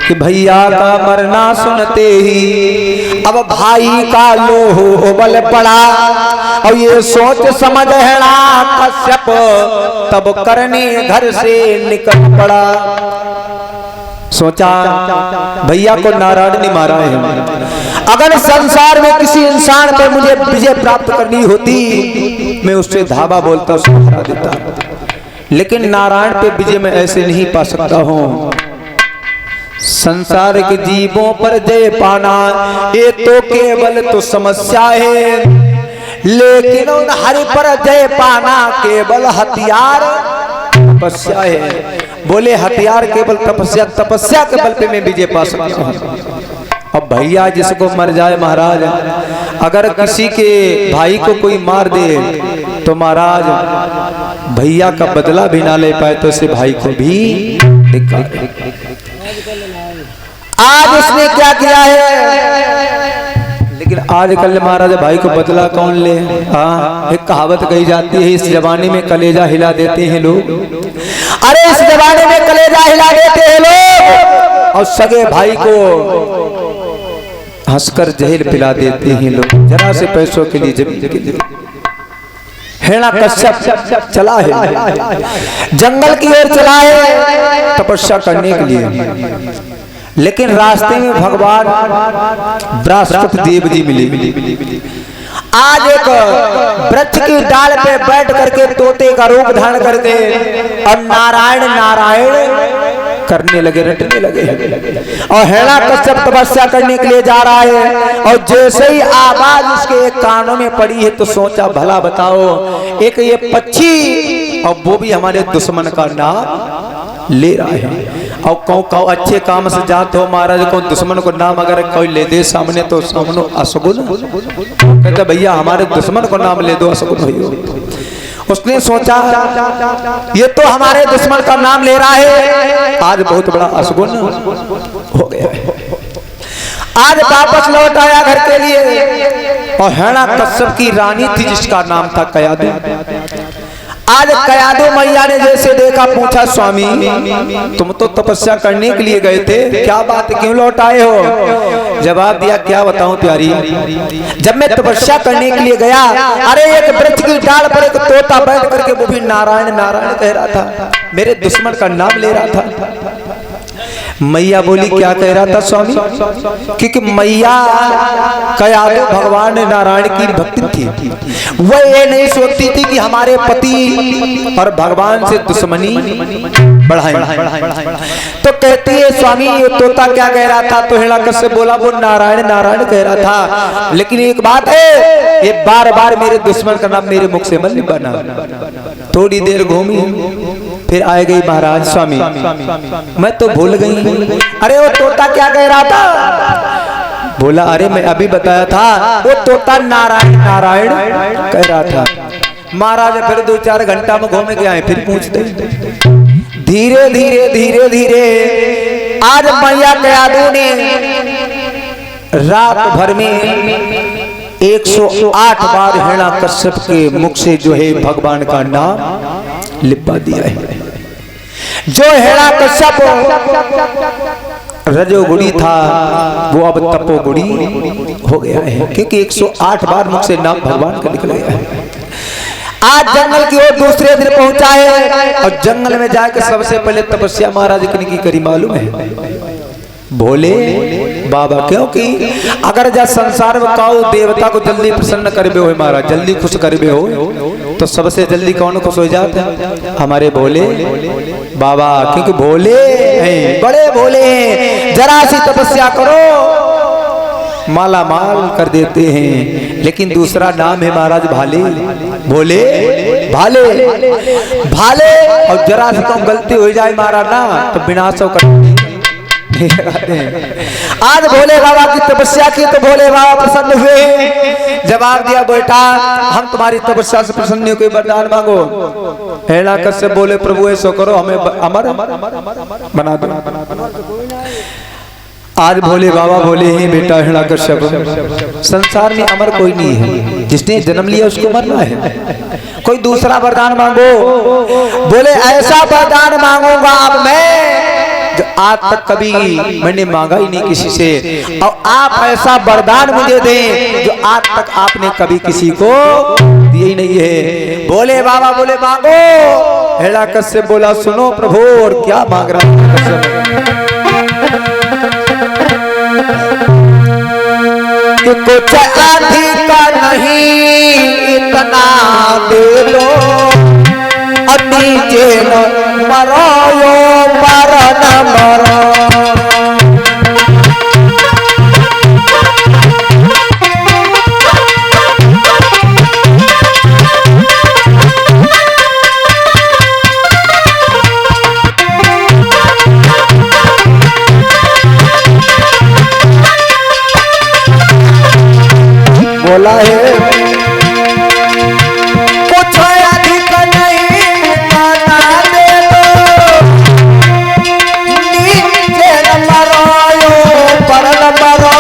कि भैया का मरना सुनते ही अब भाई का लोह उबल पड़ा और ये सोच समझ हेड़ा कश्यप तब करने घर से निकल पड़ा। सोचा भैया को नारायण ने मारा है, अगर संसार में किसी इंसान पर मुझे विजय प्राप्त करनी होती मैं उससे धावा बोलता उसको हरा देता, लेकिन नारायण पे विजय मैं ऐसे नहीं पा सकता हूँ। संसार के जीवों पर जय पाना ये तो केवल तो समस्या है, लेकिन उन हरि पर जय पाना केवल हथियार तपस्या है। बोले हथियार केवल तपस्या, तपस्या के बल पे मैं विजय पा सकता हूँ। अब भैया जिसको मर जाए महाराज, अगर किसी के भाई को कोई मार दे तो महाराज भैया का बदला भी ना ले पाए तो उसे भाई को भी धिक्कार। आज उसने क्या किया है, लेकिन आजकल महाराज भाई को बदला कौन ले। हाँ, एक कहावत कही जाती है इस जमाने में कलेजा हिला देते हैं लोग। अरे इस जमाने में कलेजा हिला देते हैं लोग और सगे भाई को हंसकर जहर पिला देते हैं लोग, जरा से पैसों के लिए जमीन के लिए। हिरण्य कश्यप चला है, जंगल की ओर चला है तपस्या करने के लिए, लेकिन रास्ते में भगवान बृहस्पति देव जी मिले। आज एक वृक्ष की डाल पे बैठ करके तोते का रूप धारण करके और नारायण नारायण करने लगे, रटने लगे। और हिरण्य कश्यप तपस्या करने के लिए जा रहा है और जैसे ही आवाज उसके एक कानों में पड़ी है तो सोचा भला बताओ, एक ये पक्षी और वो भी हमारे दुश्मन का नाम ले रहा है। और कहो अच्छे काम से जाते हो महाराज को दुश्मन को नाम अगर कोई ले दे सामने तो सामने अशगुन कहते भैया हमारे दुश्मन को नाम ले दो अशगुन भैया। उसने सोचा ये तो हमारे दुश्मन का नाम ले रहा है, आज बहुत बड़ा अशगुन हो गया है। आज वापस लौट आया घर के लिए और हिरण्य कश्यप की रानी थी जिसका नाम था कयादू। आज कयादू मैया ने जैसे देखा पूछा स्वामी तुम तो तपस्या करने के लिए गए थे, क्या बात क्यों लौट आए हो। जवाब दिया क्या बताऊं प्यारी, जब मैं तपस्या करने के लिए गया अरे एक वृक्ष की डाल पर एक तोता बैठ करके वो भी नारायण नारायण कह रहा था, मेरे दुश्मन का नाम ले रहा था। मैया बोली क्या कह रहा था स्वामी, क्योंकि मैया कयादू भगवान नारायण की भक्ति थी, वह ये नहीं सोचती थी कि हमारे पति और भगवान से दुश्मनी बढ़ाएं। तो कहती है स्वामी ये तोता क्या कह रहा था, तो हिरण्य कश्यप बोला वो नारायण नारायण कह रहा था, लेकिन एक बात है ये बार बार मेरे दुश्मन का नाम मेरे मुख से मत बना। थोड़ी देर घूमी फिर आए गई महाराज स्वामी मैं तो भूल गई, अरे वो तोता क्या कह रहा था। बोला अरे मैं अभी बताया था वो तोता नारायण नारायण कह रहा था। महाराज फिर 2-4 घंटा में घूमे के आए, फिर पूछते धीरे धीरे धीरे धीरे आज मैया कयादू ने रात भर में 108 बार हिरण्य कश्यप के मुख से जो है भगवान का नाम लिपा दिया है। जो हिरण्य कश्यप रजोगुणी था वो अब तपोगुणी हो गया है, क्योंकि 108 बार मुख से नाम भगवान का निकल गया है। आज जंगल की ओर दूसरे दिन पहुंचा है और जंगल में जाकर सबसे पहले तपस्या महाराज की करी मालूम है भोले बाबा, क्योंकि अगर जा संसार में काऊ देवता को जल्दी प्रसन्न करबे हो महाराज, जल्दी खुश करबे हो तो सबसे जल्दी कौन खुश हो जाता है, हमारे भोले बाबा, क्योंकि भोले हैं, बड़े भोले हैं। जरा सी तपस्या करो माला माल कर देते हैं। लेकिन दूसरा नाम है महाराज भाले, भोले भाले भाले, और जरा सी कम गलती हो जाए महाराज ना तो विनाश कर। आज भोले बाबा की तपस्या की तो भोले बाबा प्रसन्न हुए, जवाब दिया बेटा हम तुम्हारी तपस्या से प्रसन्न हो, कोई वरदान मांगो। हिरण्य कश्यप बोले प्रभु ऐसा करो हमें अमर बना दो। आज भोले बाबा बोले हैं बेटा हिरण्य कश्यप संसार में अमर कोई नहीं है, जिसने जन्म लिया उसको मरना है, कोई दूसरा वरदान मांगो। बोले ऐसा वरदान मांगूंगा अब मैं जो आज तक कभी मैंने मांगा ही नहीं किसी से, और आप ऐसा वरदान मुझे दें जो आज तक आपने कभी किसी को दिया ही नहीं है। बोले बाबा बोले मांगो। हिरण्यकश्यप बोला सुनो प्रभु, और क्या मांग रहा है? कुछ अधिक नहीं इतना दे दो, नीचे न मरो यो पर न मरो। बोला है कुछ अधिक नहीं इतना दे दो, नीचे न मरो यो पर न मरो।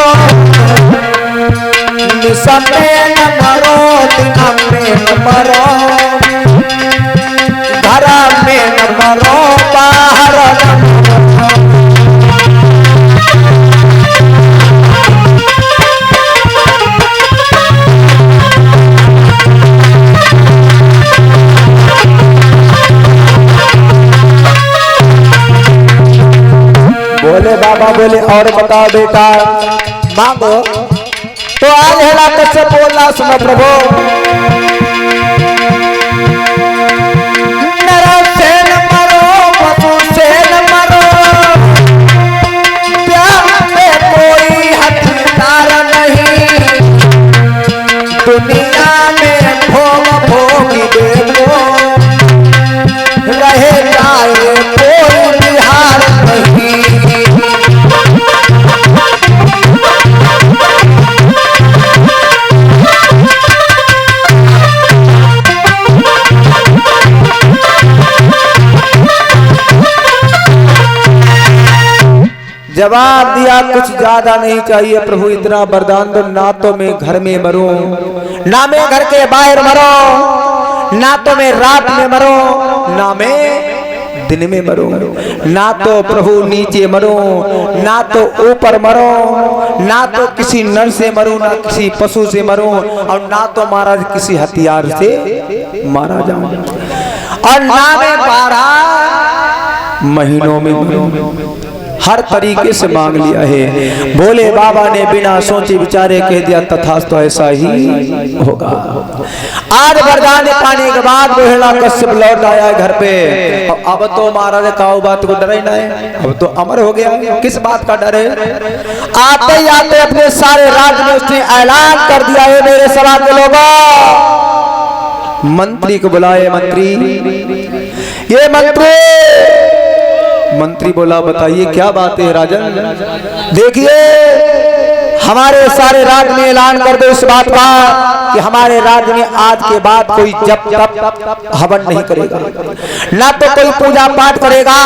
निशा में न मरो, दिन में न मरो, घर में न मरो, बाहर न मरो। बोले बाबा बोले और बताओ बेटा मांगो। तो आज हिरण्यकश्यप बोला सुनो प्रभु, नर से न मरो, पशु से न मरो, प्यार में कोई हथियार नहीं, दुनिया में भोग भोगी देखो, रहे जाए कोई बिहार नहीं। जवाब दिया कुछ ज्यादा नहीं चाहिए प्रभु, इतना वरदान दो, ना तो मैं घर में मरूं, ना मैं घर के बाहर मरूं, ना तो मैं रात में मरूं, ना मैं दिन में मरूं, ना तो प्रभु नीचे मरूं, ना तो ऊपर मरूं, ना तो किसी नर से मरूं, ना किसी पशु से मरूं, और ना तो महाराज किसी हथियार से मारा जाऊं, और ना मैं 12 महीनों में मरूं। हर तरीके से मांग लिया है। बोले बाबा ने बिना सोचे विचारे कह दिया तथास्तु, ऐसा ही होगा। आज वरदान पाने के बाद वो हिरण्यकश्यप लौट आया है घर पे। अब तो महाराज का बात को डर ही ना है, अब तो अमर हो गया, किस बात का डर है? आते ही आते अपने सारे राज्य में उसने ऐलान कर दिया है, मेरे सभा के लोगों, मंत्री को बुलाए। मंत्री, ये मंत्री बोला बताइए क्या बात है राजन? देखिए हमारे सारे राज्य में ऐलान कर दो इस बात का कि हमारे राज्य में आज के बाद कोई जप तप हवन नहीं करेगा, ना तो कोई पूजा पाठ करेगा,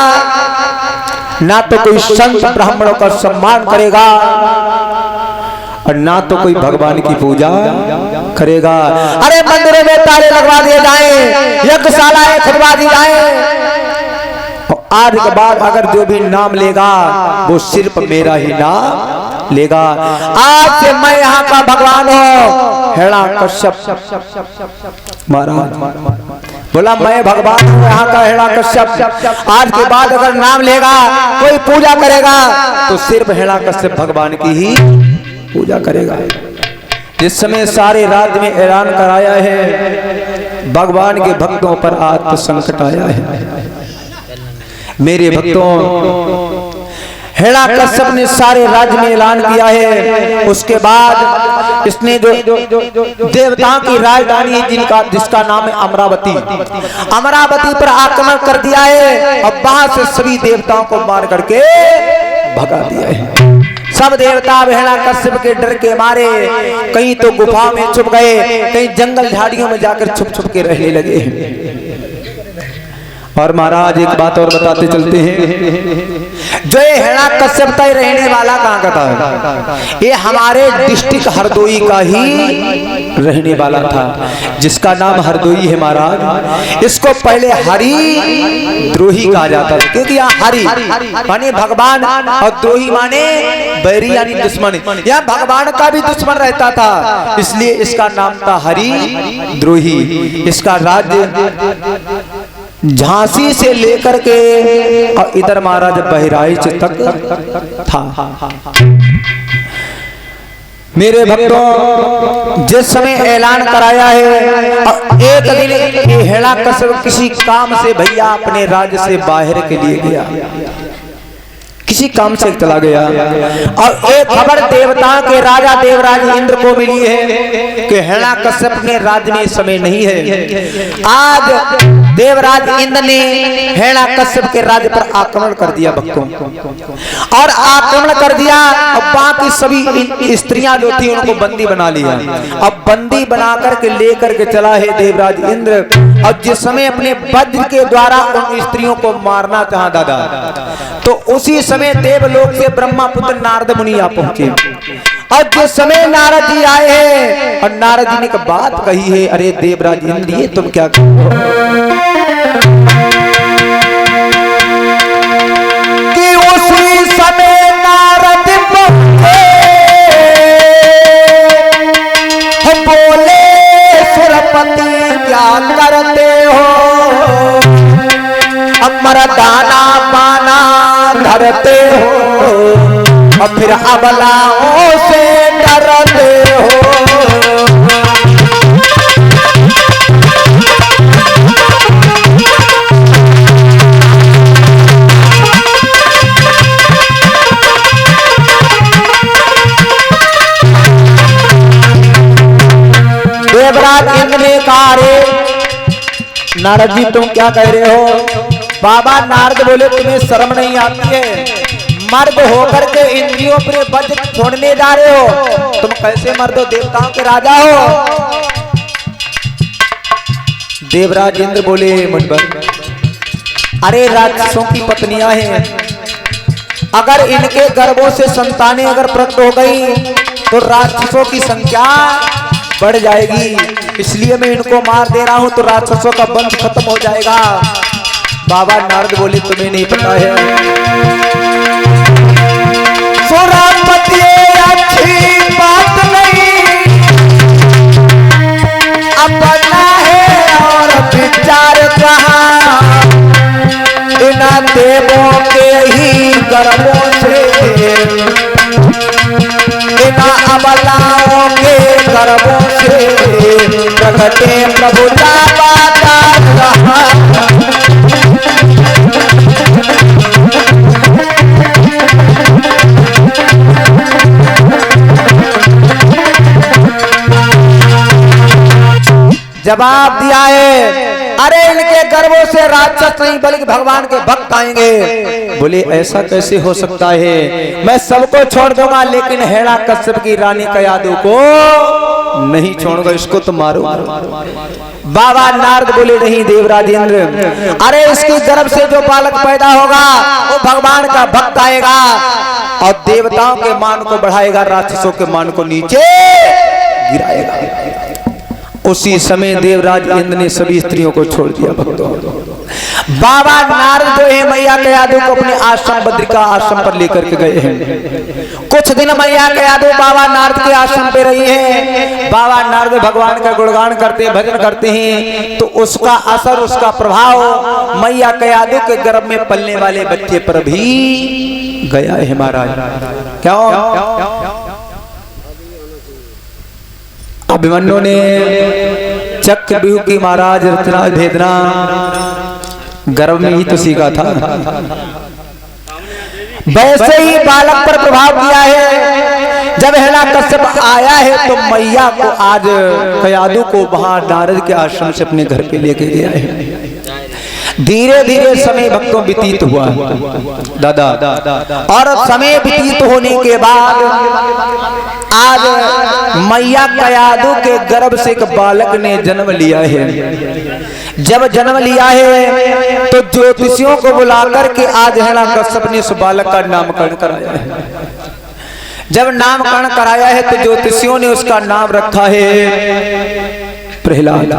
ना तो कोई संत ब्राह्मणों का सम्मान करेगा, और ना तो कोई भगवान की पूजा करेगा। अरे मंदिरों में ताले लगवा दिए जाए, यज्ञशालाएं खुदवा दी जाए, आज के बाद अगर जो भी नाम लेगा वो सिर्फ मेरा ही नाम लेगा। आज से मैं यहाँ का भगवान हूँ। हिरण्यकश्यप महाराज बोला मैं भगवान हूँ यहाँ का हिरण्यकश्यप। आज के बाद अगर नाम लेगा, कोई पूजा करेगा, तो सिर्फ हिरण्यकश्यप भगवान की ही पूजा करेगा। जिस समय सारे राज्य में ऐलान कराया है, भगवान के भक्तों पर आज तो संकट आया है। मेरे भक्तों, हिरण्यकश्यप ने सारे राज्य में ऐलान किया है। उसके बाद इसने जो देवताओं की राजधानी जिसका नाम है अमरावती, अमरावती पर आक्रमण कर दिया है। अब वहां से सभी देवताओं को मार करके भगा दिया है। सब देवता हिरण्यकश्यप के डर के मारे कहीं तो गुफा में छुप गए, कहीं जंगल झाड़ियों में जाकर छुप छुप के रहने लगे। और महाराज एक बात और बताते चलते हैं, जो ये हिरण्यकश्यप का रहने वाला कहाँ का था? ये हमारे डिस्ट्रिक्ट हरदोई का ही रहने वाला था, जिसका नाम हरदोई है महाराज। इसको पहले हरि द्रोही कहा जाता था, क्योंकि यहाँ हरि माने भगवान और द्रोही माने बैरी यानी दुश्मन। यहाँ भगवान का भी दुश्मन रहता था, इसलिए इसका नाम था हरि द्रोही। इसका राज्य झांसी से लेकर के और इधर महाराज बहराइच तक था। मेरे भक्तों, जिस समय ऐलान कराया है और एक दिन हिरण्यकश्यप किसी काम से भैया अपने राज्य से बाहर के लिए गया, किसी काम से चला गया और एक खबर देवताओं के राजा देवराज इंद्र को मिली है कि हिरण्यकश्यप अपने राज्य में इस समय नहीं है। आज देवराज इंद्र ने हिरण्यकश्यप के राज्य पर आक्रमण कर दिया भक्तों, और आक्रमण कर दिया और बाकी सभी स्त्रियां जो थी उनको बंदी बना लिया। अब बंदी बना करके लेकर के चला है देवराज इंद्र, और जिस समय अपने वज्र के द्वारा उन स्त्रियों को मारना चाहा दादा, तो उसी समय देवलोक से ब्रह्मा पुत्र नारद मुनि आ पहुंचे। और जिस समय नारद जी आए हैं और नारद जी ने एक बात कही है, अरे देवराज इंद्र ये तुम क्या कर रहे हो? कि उसी समय नारद बोले सुरपति क्या करते हो? अमर दाना पाना धरते हो और फिर अबलाओं से डरते हो। देवराज इंद्र ने कहा, रे नारद जी तुम क्या कह रहे हो? बाबा नारद बोले तुम्हें शर्म नहीं आती है? मर्द होकर के इंद्रियों पर वज्र छोड़ने जा रहे हो, तुम कैसे मर्द हो? देवताओं के राजा हो। देवराज इंद्र बोले मुनिवर, अरे राक्षसों की पत्नियां हैं, अगर इनके गर्भों से संतानें अगर प्रकट हो गई तो राक्षसों की संख्या बढ़ जाएगी, इसलिए मैं इनको मार दे रहा हूं, तो राक्षसों का वंश खत्म हो जाएगा। बाबा नारद बोले तुम्हें नहीं पता है, सुरपति अच्छी बात नहीं, अपना है और विचार कहाँ, इन देवों के ही गर्भों से, इन अबलाओं के गर्भों से प्रगटे प्रभु जावा कहाँ। जवाब दिया है, अरे इनके गर्भों से राक्षस नहीं बल्कि भगवान के भक्त आएंगे। बोले ऐसा कैसे हो सकता है? मैं सबको छोड़ दूंगा लेकिन हिरण्यकश्यप की रानी कयादू को नहीं छोड़ूंगा, इसको तो मारो। बाबा नारद बोले नहीं देवराज इंद्र, अरे इसकी गर्भ से जो बालक पैदा होगा वो भगवान का भक्त आएगा और देवताओं के मान को बढ़ाएगा, राक्षसों के मान को नीचे गिराएगा। उसी समय देवराज इंद्र ने सभी स्त्रियों को छोड़ दिया भक्तों। बाबा नारद जो है मैया कयादू को अपने आश्रम बद्रिका आश्रम पर लेकर के गए हैं। कुछ दिन मैया कयादू बाबा नारद के आश्रम पे रही है। बाबा नारद भगवान का गुणगान करते हैं, भजन करते हैं, तो उसका असर, उसका प्रभाव मैया कयादू के गर्भ में पलने वाले बच्चे पर भी गया है महाराज। क्यों? अभिमन्यु ने चक्रव्यूह की महाराज रचना भेदना गर्भ में ही तो सीखा था, वैसे ही बालक पर प्रभाव किया है। जब हिरण्यकश्यप आया है तो मैया को आज कयादू को वहां नारद के आश्रम से अपने घर पे लेके गया है। धीरे धीरे समय भक्तों व्यतीत हुआ दादा, और समय व्यतीत होने के बाद आज मैया कयादू के गर्भ से एक बालक ने जन्म लिया है। जब जन्म लिया है तो ज्योतिषियों को बुला करके आज हिरण्यकश्यप ने उस बालक का नामकरण कराया है। जब नामकरण कराया है तो ज्योतिषियों ने उसका नाम रखा है प्रहलाद।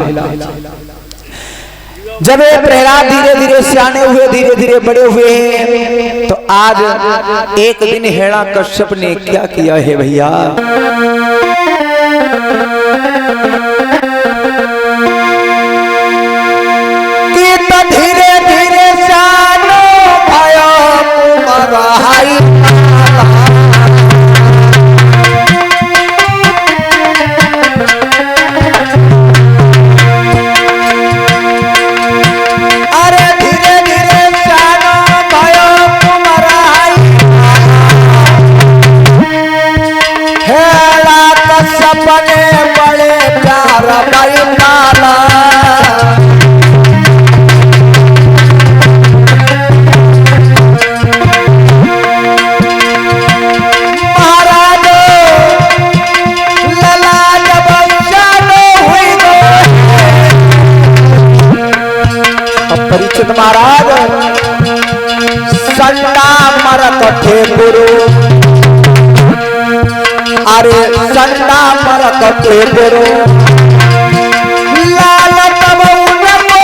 जब ये प्रहलाद धीरे धीरे सियाने हुए, धीरे धीरे बड़े हुए हैं, तो आज एक दिन हिरण्यकश्यप ने क्या किया है भैया, कि तो धीरे धीरे सियानो भयो कुमाराई, सपने बड़े प्यारा भाई नाला, महाराज लला जब चालो हुई परिचित महाराज संडा मरत थे गुरु, अरे संडा मरत थे गुरु, लाल तब उनको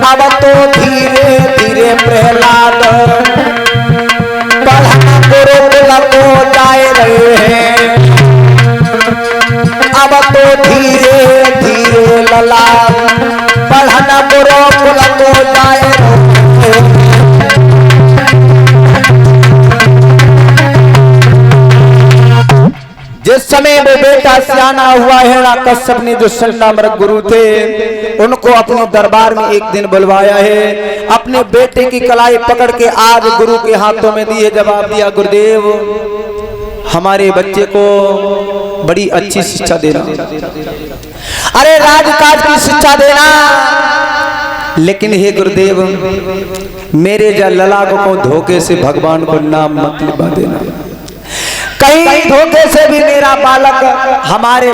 अब तो धीरे धीरे प्रहलाद बढ़ा गुरुकुल को जाए रहे हैं। अब तो धीरे धीरे लला बढ़ना गुरुकुल को जाए। जिस समय वो बेटा सियाना हुआ हिरण्यकश्यप ने जो संडामरक गुरु थे उनको अपने दरबार में एक दिन बुलवाया है। अपने बेटे की कलाई पकड़ के आज गुरु के हाथों में दिए, जवाब दिया गुरुदेव हमारे बच्चे को बड़ी अच्छी शिक्षा देना, अरे राजकाज की शिक्षा देना, लेकिन हे गुरुदेव मेरे लला को धोखे से भगवान को नाम मत लिखवा देना, कहीं धोखे से भी मेरा बालक हमारे